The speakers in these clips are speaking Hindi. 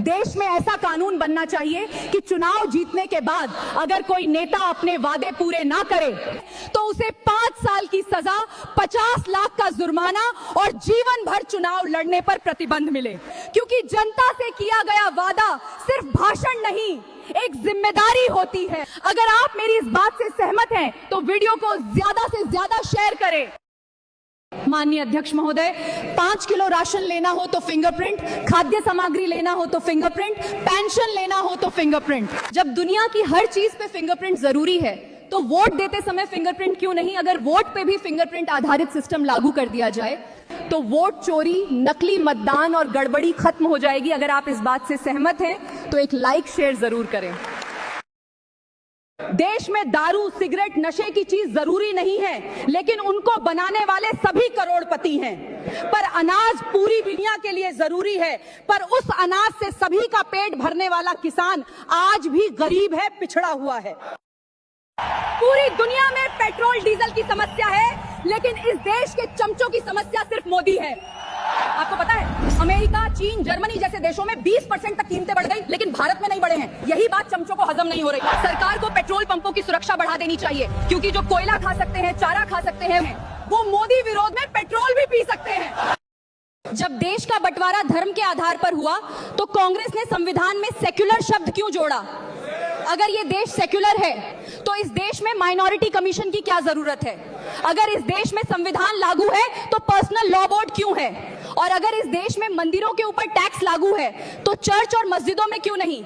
देश में ऐसा कानून बनना चाहिए कि चुनाव जीतने के बाद अगर कोई नेता अपने वादे पूरे ना करे तो उसे 5 साल की सजा, 50 लाख का जुर्माना और जीवन भर चुनाव लड़ने पर प्रतिबंध मिले। क्योंकि जनता से किया गया वादा सिर्फ भाषण नहीं, एक जिम्मेदारी होती है। अगर आप मेरी इस बात से सहमत हैं तो वीडियो को ज्यादा से ज्यादा शेयर करें। माननीय अध्यक्ष महोदय, 5 किलो राशन लेना हो तो फिंगरप्रिंट, खाद्य सामग्री लेना हो तो फिंगरप्रिंट, पेंशन लेना हो तो फिंगरप्रिंट। जब दुनिया की हर चीज पे फिंगरप्रिंट जरूरी है तो वोट देते समय फिंगरप्रिंट क्यों नहीं? अगर वोट पे भी फिंगरप्रिंट आधारित सिस्टम लागू कर दिया जाए तो वोट चोरी, नकली मतदान और गड़बड़ी खत्म हो जाएगी। अगर आप इस बात से सहमत हैं तो एक लाइक शेयर जरूर करें। देश में दारू, सिगरेट, नशे की चीज जरूरी नहीं है, लेकिन उनको बनाने वाले सभी करोड़पति हैं। पर अनाज पूरी दुनिया के लिए जरूरी है, पर उस अनाज से सभी का पेट भरने वाला किसान आज भी गरीब है, पिछड़ा हुआ है। पूरी दुनिया में पेट्रोल डीजल की समस्या है, लेकिन इस देश के चमचों की समस्या सिर्फ मोदी है। आपको पता है, अमेरिका, चीन, जर्मनी जैसे देशों में 20% तक कीमतें बढ़ गई, लेकिन भारत में नहीं बढ़े हैं। यही बात चमचों को हजम नहीं हो रही। सरकार को पेट्रोल पंपों की सुरक्षा बढ़ा देनी चाहिए, क्योंकि जो कोयला खा सकते हैं, चारा खा सकते हैं, वो मोदी विरोध में पेट्रोल भी पी सकते हैं। जब देश का बंटवारा धर्म के आधार पर हुआ तो कांग्रेस ने संविधान में सेक्युलर शब्द क्यों जोड़ा? अगर ये देश सेक्युलर है तो इस देश में माइनॉरिटी कमीशन की क्या जरूरत है? अगर इस देश में संविधान लागू है तो पर्सनल लॉ बोर्ड क्यों है? और अगर इस देश में मंदिरों के ऊपर टैक्स लागू है तो चर्च और मस्जिदों में क्यों नहीं?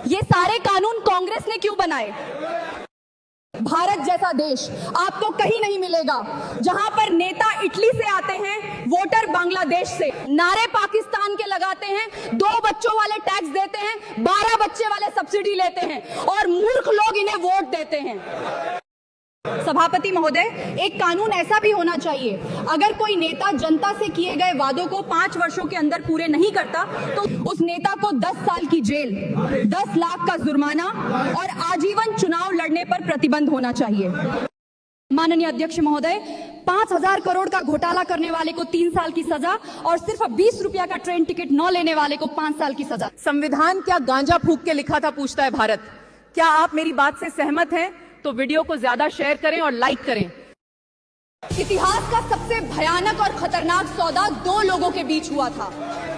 ये सारे कानून कांग्रेस ने क्यों बनाए? भारत जैसा देश आपको कहीं नहीं मिलेगा जहां पर नेता इटली से आते हैं, वोटर बांग्लादेश से, नारे पाकिस्तान के लगाते हैं, 2 बच्चों वाले टैक्स देते हैं, 12 बच्चे वाले सब्सिडी लेते हैं और मूर्ख लोग इन्हें वोट देते हैं। सभापति महोदय, एक कानून ऐसा भी होना चाहिए, अगर कोई नेता जनता से किए गए वादों को 5 वर्षों के अंदर पूरे नहीं करता तो उस नेता को 10 साल की जेल, 10 लाख का जुर्माना और आजीवन चुनाव लड़ने पर प्रतिबंध होना चाहिए। माननीय अध्यक्ष महोदय, 5,000 करोड़ का घोटाला करने वाले को 3 साल की सजा और सिर्फ 20 रुपया का ट्रेन टिकट न लेने वाले को 5 साल की सजा। संविधान क्या गांजा फूंक के लिखा था, पूछता है भारत। क्या आप मेरी बात से सहमत हैं? तो वीडियो को ज्यादा शेयर करें और लाइक करें। इतिहास का सबसे भयानक और खतरनाक सौदा 2 लोगों के बीच हुआ था।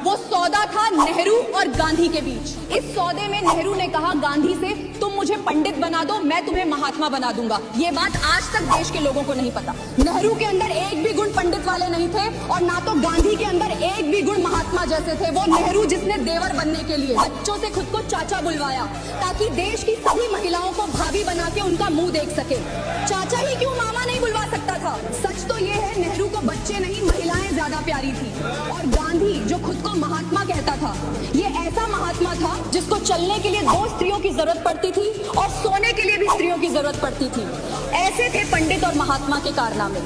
वो सौदा था नेहरू और गांधी के बीच। इस सौदे में नेहरू ने कहा गांधी से, तुम मुझे पंडित बना दो, मैं तुम्हें महात्मा बना दूंगा। ये बात आज तक देश के लोगों को नहीं पता। नेहरू के अंदर एक भी गुण पंडित वाले नहीं थे और ना तो गांधी के अंदर एक भी गुण महात्मा जैसे थे। वो नेहरू जिसने देवर बनने के लिए बच्चों से खुद को चाचा बुलवाया ताकि देश की सभी महिलाओं को भाभी बना के उनका मुंह देख सके। चाचा ही क्यों, मामा नहीं बुलवा सकता था? सच तो ये है, नेहरू को बच्चे नहीं महिलाएं ज्यादा प्यारी थी। और गांधी जो खुद को महात्मा कहता था, ये ऐसा महात्मा था जिसको चलने के लिए 2 स्त्रियों की जरूरत पड़ती थी और सोने के लिए भी स्त्रियों की जरूरत पड़ती थी। ऐसे थे पंडित और महात्मा के कारनामे।